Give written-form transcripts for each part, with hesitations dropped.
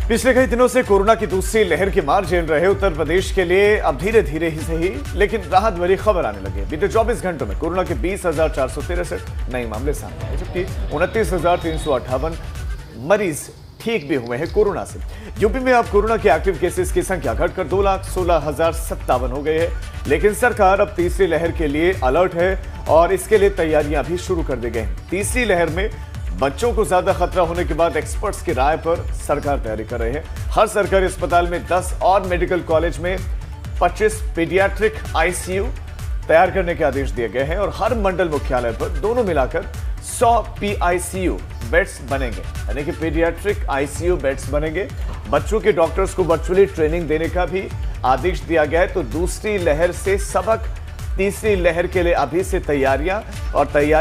पिछले कई दिनों से कोरोना की दूसरी लहर की मार झेल रहे उत्तर प्रदेश के लिए अब धीरे धीरे ही सही लेकिन राहत भरी खबर आने लगी। बीते 24 घंटों में कोरोना के 20,463 नए मामले सामने आए, जबकि 29,358 मरीज ठीक भी हुए हैं कोरोना से। यूपी में अब कोरोना के एक्टिव केसेस की संख्या घटकर 2,16,057 हो गई है, लेकिन सरकार अब तीसरी लहर के लिए अलर्ट है और इसके लिए तैयारियां भी शुरू कर दी गई हैं। तीसरी लहर में बच्चों को ज्यादा खतरा होने के बाद एक्सपर्ट्स की राय पर सरकार तैयारी कर रही है। हर सरकारी अस्पताल में 10 और मेडिकल कॉलेज में 25 पीडियाट्रिक आईसीयू तैयार करने के आदेश दिए गए हैं और हर मंडल मुख्यालय पर दोनों मिलाकर 100 पीआईसीयू बेड्स बनेंगे, यानी कि पीडियाट्रिक आईसीयू बेड्स बनेंगे। बच्चों के डॉक्टर्स को वर्चुअली ट्रेनिंग देने का भी आदेश दिया गया है। तो दूसरी लहर से सबक, तीसरी लहर के लिए अभी से तैयारियां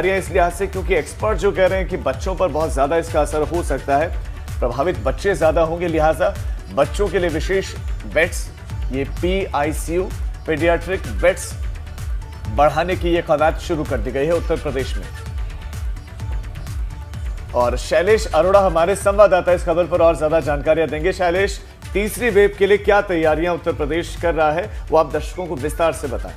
इस लिहाज से क्योंकि एक्सपर्ट जो कह रहे हैं कि बच्चों पर बहुत ज्यादा इसका असर हो सकता है, प्रभावित बच्चे ज्यादा होंगे, लिहाजा बच्चों के लिए विशेष बेड्स, ये पीआईसीयू पीडियाट्रिक बेड्स बढ़ाने की ये कवायद शुरू कर दी गई है उत्तर प्रदेश में। और शैलेश अरोड़ा हमारे संवाददाता इस खबर पर और ज्यादा जानकारियां देंगे। शैलेश, तीसरी वेव के लिए क्या तैयारियां उत्तर प्रदेश कर रहा है, वो आप दर्शकों को विस्तार से बताएं।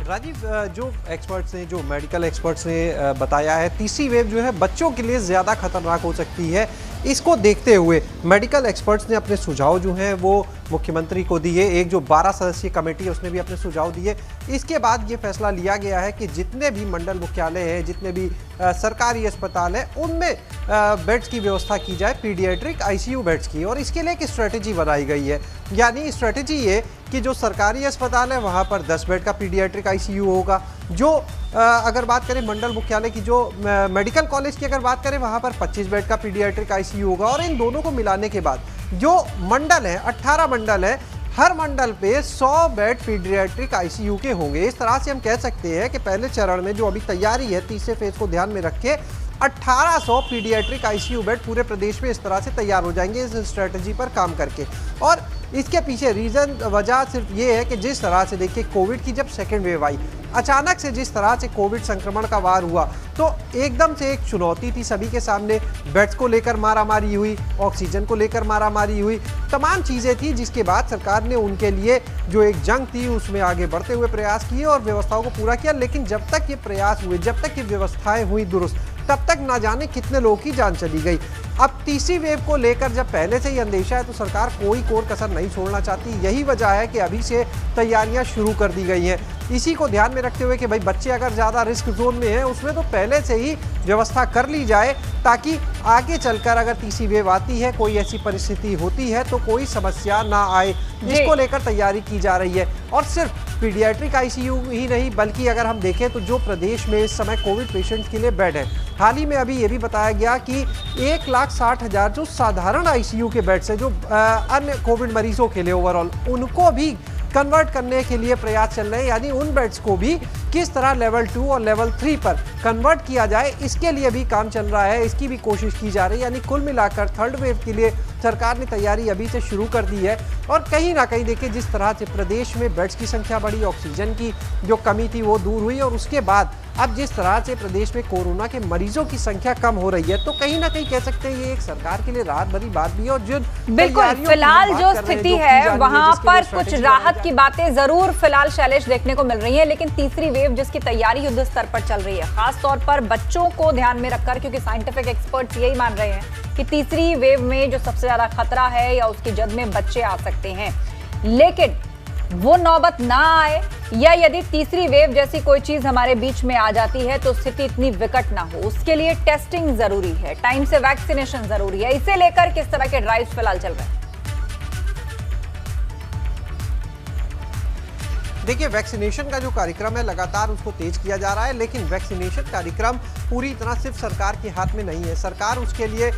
राजीव, जो एक्सपर्ट्स ने, जो मेडिकल एक्सपर्ट्स ने बताया है, तीसरी वेव जो है बच्चों के लिए ज़्यादा खतरनाक हो सकती है। इसको देखते हुए मेडिकल एक्सपर्ट्स ने अपने सुझाव जो हैं वो मुख्यमंत्री को दिए। एक जो 12 सदस्यीय कमेटी है उसने भी अपने सुझाव दिए। इसके बाद ये फैसला लिया गया है कि जितने भी मंडल मुख्यालय हैं, जितने भी सरकारी अस्पताल हैं, उनमें बेड्स की व्यवस्था की जाए, पीडियाट्रिक आईसीयू बेड्स की। और इसके लिए एक स्ट्रेटेजी बनाई गई है, यानी स्ट्रेटेजी ये कि जो सरकारी अस्पताल है वहाँ पर 10 बेड का पीडियाट्रिक आईसीयू होगा। जो अगर बात करें मंडल मुख्यालय की, जो मेडिकल कॉलेज की अगर बात करें, वहाँ पर 25 बेड का पीडियाट्रिक आईसीयू होगा। और इन दोनों को मिलाने के बाद जो मंडल है, 18 मंडल है, हर मंडल पे 100 बेड पीडियाट्रिक आईसीयू के होंगे। इस तरह से हम कह सकते हैं कि पहले चरण में जो अभी तैयारी है, तीसरे फेज को ध्यान में रख के 1800 पीडियाट्रिक आईसीयू बेड पूरे प्रदेश में इस तरह से तैयार हो जाएंगे इस स्ट्रेटजी पर काम करके। और इसके पीछे वजह सिर्फ ये है कि जिस तरह से देखिए कोविड की जब सेकेंड वेव आई, अचानक से जिस तरह से कोविड संक्रमण का वार हुआ, तो एकदम से एक चुनौती थी सभी के सामने। बेड्स को लेकर मारामारी हुई, ऑक्सीजन को लेकर मारामारी हुई, तमाम चीज़ें थी, जिसके बाद सरकार ने उनके लिए जो एक जंग थी उसमें आगे बढ़ते हुए प्रयास किए और व्यवस्थाओं को पूरा किया। लेकिन जब तक ये प्रयास हुए, जब तक ये व्यवस्थाएं हुई दुरुस्त, तब तक ना जाने कितने लोगों की जान चली गई। अब तीसरी वेव को लेकर जब पहले से ही अंदेशा है तो सरकार कोई कोर कसर नहीं छोड़ना चाहती। यही वजह है कि अभी से तैयारियां शुरू कर दी गई हैं। इसी को ध्यान में रखते हुए कि भाई बच्चे अगर ज़्यादा रिस्क जोन में हैं, उसमें तो पहले से ही व्यवस्था कर ली जाए, ताकि आगे चलकर अगर तीसरी वेव आती है, कोई ऐसी परिस्थिति होती है, तो कोई समस्या ना आए, जिसको लेकर तैयारी की जा रही है। और सिर्फ पीडियाट्रिक आईसीयू ही नहीं, बल्कि अगर हम देखें तो जो प्रदेश में इस समय कोविड पेशेंट्स के लिए बेड है, हाल ही में अभी ये भी बताया गया कि 1,60,000 जो साधारण आईसीयू के बेड्स हैं, जो अन्य कोविड मरीजों के लिए ओवरऑल, उनको भी कन्वर्ट करने के लिए प्रयास चल रहे हैं। यानी उन बेड्स को भी किस तरह लेवल 2 और लेवल 3 पर कन्वर्ट किया जाए, इसके लिए भी काम चल रहा है, इसकी भी कोशिश की जा रही है। यानी कुल मिलाकर थर्ड वेव के लिए सरकार ने तैयारी अभी से शुरू कर दी है। और कहीं ना कहीं देखिए, जिस तरह से प्रदेश में बेड्स की संख्या बढ़ी, ऑक्सीजन की जो कमी थी वो दूर हुई, और उसके बाद अब जिस तरह से प्रदेश में कोरोना के मरीजों की संख्या कम हो रही है, तो कहीं ना कहीं कह सकते हैं ये एक सरकार के लिए राहत भरी बात भी है। और जो बिल्कुल फिलहाल जो स्थिति है वहां पर कुछ राहत की बातें जरूर फिलहाल शैलेश देखने को मिल रही है, लेकिन तीसरी वेव जिसकी तैयारी युद्ध स्तर पर चल रही है, खास तौर पर बच्चों को ध्यान में रखकर, क्योंकि साइंटिफिक एक्सपर्ट्स यही मान रहे हैं कि तीसरी वेव में जो सबसे ज्यादा खतरा है या उसकी जद में बच्चे आ सकते हैं। लेकिन वो नौबत ना आए, या यदि तीसरी वेव जैसी कोई चीज हमारे बीच में आ जाती है तो स्थिति इतनी विकट ना हो, उसके लिए टेस्टिंग जरूरी है, टाइम से वैक्सीनेशन जरूरी है। इसे लेकर किस तरह के ड्राइव फिलहाल चल रहे हैं? देखिए, वैक्सीनेशन का जो कार्यक्रम है लगातार उसको तेज किया जा रहा है, लेकिन वैक्सीनेशन कार्यक्रम पूरी तरह सिर्फ सरकार के हाथ में नहीं है। सरकार उसके लिए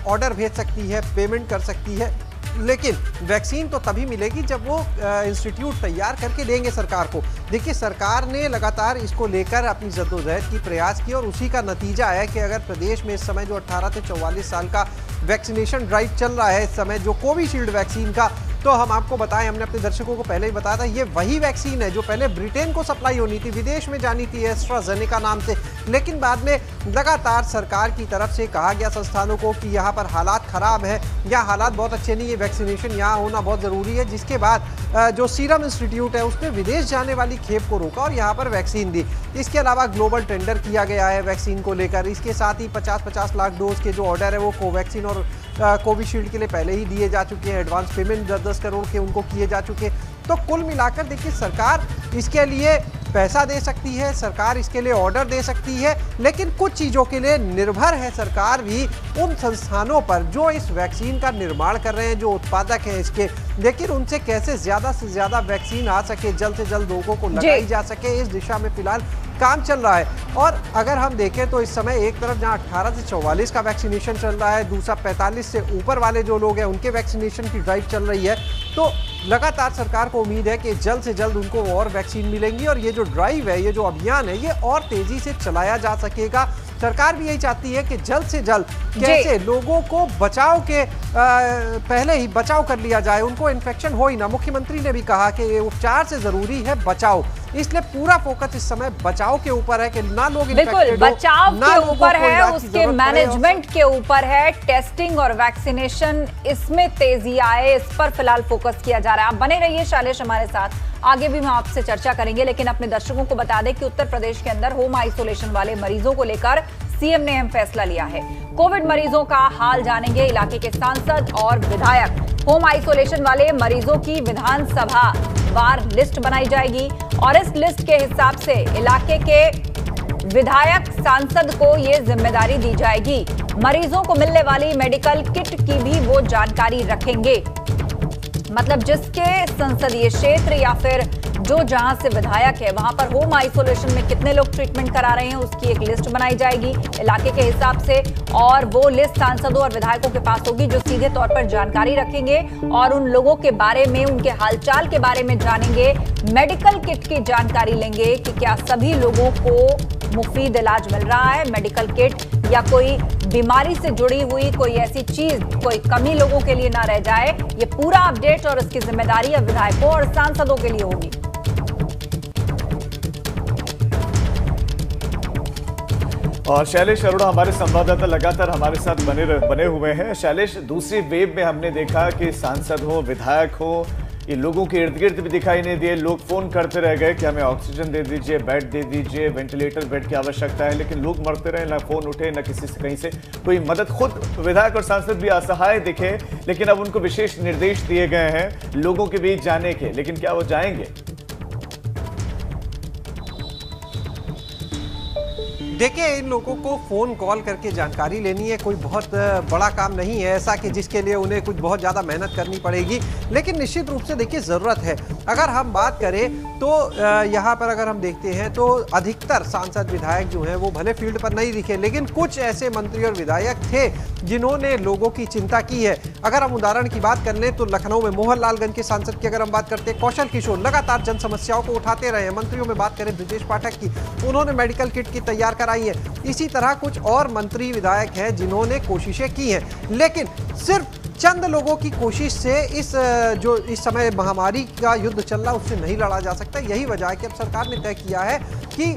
ऑर्डर भेज सकती है, पेमेंट कर सकती है, लेकिन वैक्सीन तो तभी मिलेगी जब वो इंस्टीट्यूट तैयार करके देंगे सरकार को। देखिए, सरकार ने लगातार इसको लेकर अपनी जद्दोजहद की प्रयास की, और उसी का नतीजा है कि अगर प्रदेश में इस समय जो 18 से 44 साल का वैक्सीनेशन ड्राइव चल रहा है, इस समय जो कोविशील्ड वैक्सीन का, तो हम आपको बताएं, हमने अपने दर्शकों को पहले ही बताया था, ये वही वैक्सीन है जो पहले ब्रिटेन को सप्लाई होनी थी, विदेश में जानी थी एस्ट्राजेनेका नाम से। लेकिन बाद में लगातार सरकार की तरफ से कहा गया संस्थानों को कि यहाँ पर हालात खराब है या हालात बहुत अच्छे नहीं है, वैक्सीनेशन यहाँ होना बहुत ज़रूरी है, जिसके बाद जो सीरम इंस्टीट्यूट है उसने विदेश जाने वाली खेप को रोका और यहाँ पर वैक्सीन दी। इसके अलावा ग्लोबल टेंडर किया गया है वैक्सीन को लेकर। इसके साथ ही 50-50 लाख डोज के जो ऑर्डर है वो कोवैक्सीन और कोविशील्ड के लिए पहले ही दिए जा चुके हैं। एडवांस पेमेंट 10-10 करोड़ के उनको किए जा चुके हैं। तो कुल मिलाकर देखिए, सरकार इसके लिए पैसा दे सकती है, सरकार इसके लिए ऑर्डर दे सकती है, लेकिन कुछ चीज़ों के लिए निर्भर है सरकार भी उन संस्थानों पर जो इस वैक्सीन का निर्माण कर रहे हैं, जो उत्पादक हैं इसके, लेकिन उनसे कैसे ज़्यादा से ज़्यादा वैक्सीन आ सके, जल्द से जल्द लोगों को लगाई जा सके, इस दिशा में फिलहाल काम चल रहा है। और अगर हम देखें तो इस समय एक तरफ जहां 18 से 44 का वैक्सीनेशन चल रहा है, दूसरा 45 से ऊपर वाले जो लोग हैं उनके वैक्सीनेशन की ड्राइव चल रही है, तो लगातार सरकार को उम्मीद है कि जल्द से जल्द उनको और वैक्सीन मिलेंगी और ये जो ड्राइव है, ये जो अभियान है, ये और तेजी से चलाया जा सकेगा। सरकार भी यही चाहती है कि जल्द से जल्द कैसे लोगों को बचाव के पहले ही बचाव कर लिया जाए, उनको इन्फेक्शन हो ही ना। मुख्यमंत्री ने भी कहा कि उपचार से जरूरी है बचाव, इसलिए पूरा फोकस इस समय बचाव के ऊपर है कि ना लोग बिल्कुल बचाव के ऊपर है, उसके मैनेजमेंट के ऊपर है, टेस्टिंग और वैक्सीनेशन इसमें तेजी आए, इस पर फिलहाल फोकस किया जा रहा है। आप बने रहिए शैलेश हमारे साथ, आगे भी हम आपसे चर्चा करेंगे, लेकिन अपने दर्शकों को बता दें कि उत्तर प्रदेश के अंदर होम आइसोलेशन वाले मरीजों को लेकर सीएम ने अहम फैसला लिया है। कोविड मरीजों का हाल जानेंगे इलाके के सांसद और विधायक। होम आइसोलेशन वाले मरीजों की विधानसभा वार लिस्ट बनाई जाएगी और इस लिस्ट के हिसाब से इलाके के विधायक सांसद को ये जिम्मेदारी दी जाएगी। मरीजों को मिलने वाली मेडिकल किट की भी वो जानकारी रखेंगे, मतलब जिसके संसदीय क्षेत्र या फिर जो जहां से विधायक है वहां पर होम आइसोलेशन में कितने लोग ट्रीटमेंट करा रहे हैं उसकी एक लिस्ट बनाई जाएगी इलाके के हिसाब से, और वो लिस्ट सांसदों और विधायकों के पास होगी जो सीधे तौर पर जानकारी रखेंगे और उन लोगों के बारे में, उनके हालचाल के बारे में जानेंगे, मेडिकल किट की जानकारी लेंगे कि क्या सभी लोगों को मुफीद इलाज मिल रहा है, मेडिकल किट या कोई बीमारी से जुड़ी हुई कोई ऐसी चीज, कोई कमी लोगों के लिए ना रह जाए। ये पूरा अपडेट और इसकी जिम्मेदारी अब विधायकों और सांसदों के लिए होगी। और शैलेश अरोड़ा हमारे संवाददाता लगातार हमारे साथ बने हुए हैं। शैलेश, दूसरी वेव में हमने देखा कि सांसद हो, विधायक हो, ये लोगों के इर्द गिर्द भी दिखाई नहीं दिए। लोग फोन करते रह गए कि हमें ऑक्सीजन दे दीजिए, बेड दे दीजिए, वेंटिलेटर बेड की आवश्यकता है, लेकिन लोग मरते रहे, ना फोन उठे, ना किसी से कहीं से कोई मदद। खुद विधायक और सांसद भी असहाय दिखे, लेकिन अब उनको विशेष निर्देश दिए गए हैं लोगों के बीच जाने के, लेकिन क्या वो जाएंगे? देखिए, इन लोगों को फ़ोन कॉल करके जानकारी लेनी है कोई बहुत बड़ा काम नहीं है ऐसा कि जिसके लिए उन्हें कुछ बहुत ज़्यादा मेहनत करनी पड़ेगी, लेकिन निश्चित रूप से देखिए ज़रूरत है। अगर हम बात करें तो यहाँ पर अगर हम देखते हैं तो अधिकतर सांसद विधायक जो हैं वो भले फील्ड पर नहीं दिखे, लेकिन कुछ ऐसे मंत्री और विधायक थे जिन्होंने लोगों की चिंता की है। अगर हम उदाहरण की बात कर लें तो लखनऊ में मोहनलालगंज के सांसद की अगर हम बात करते हैं, कौशल किशोर लगातार जन समस्याओं को उठाते रहे हैं। मंत्रियों में बात करें ब्रजेश पाठक की, उन्होंने मेडिकल किट की तैयार कराई है। इसी तरह कुछ और मंत्री विधायक हैं जिन्होंने कोशिशें की हैं, लेकिन सिर्फ चंद लोगों की कोशिश से इस समय महामारी का युद्ध चल रहा उससे नहीं लड़ा जा सकता। यही वजह है कि अब सरकार ने तय किया है कि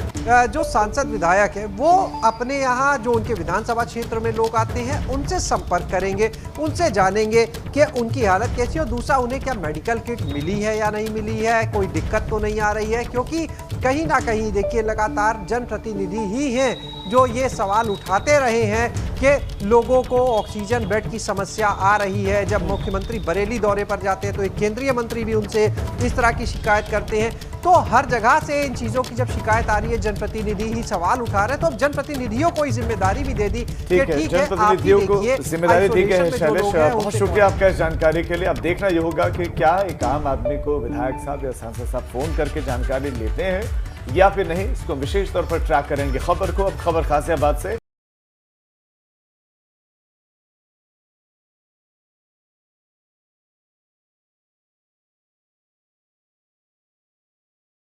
जो सांसद विधायक है वो अपने यहाँ जो उनके विधानसभा क्षेत्र में लोग आते हैं उनसे संपर्क करेंगे, उनसे जानेंगे कि उनकी हालत कैसी है और दूसरा उन्हें क्या मेडिकल किट मिली है या नहीं मिली है, कोई दिक्कत तो नहीं आ रही है। क्योंकि कहीं ना कहीं देखिए लगातार जनप्रतिनिधि ही हैं जो ये सवाल उठाते रहे हैं कि लोगों को ऑक्सीजन बेड की समस्या आ रही है। जब मुख्यमंत्री बरेली दौरे पर जाते हैं तो एक केंद्रीय मंत्री भी उनसे इस तरह की शिकायत करते हैं। तो हर जगह से इन चीज़ों की जब शिकायत आ रही है, जनप्रतिनिधि ही सवाल उठा रहे हैं, तो अब जनप्रतिनिधियों को जिम्मेदारी भी दे दी कि ठीक है, जनप्रतिनिधियों को जिम्मेदारी दी गई है। शैलेश, बहुत शुक्रिया आपका इस जानकारी के लिए। अब देखना ये होगा कि क्या एक आम आदमी को विधायक साहब या सांसद साहब फोन करके जानकारी लेते हैं या फिर नहीं, इसको विशेष तौर पर ट्रैक करेंगे खबर को। अब खबर गाजियाबाद से।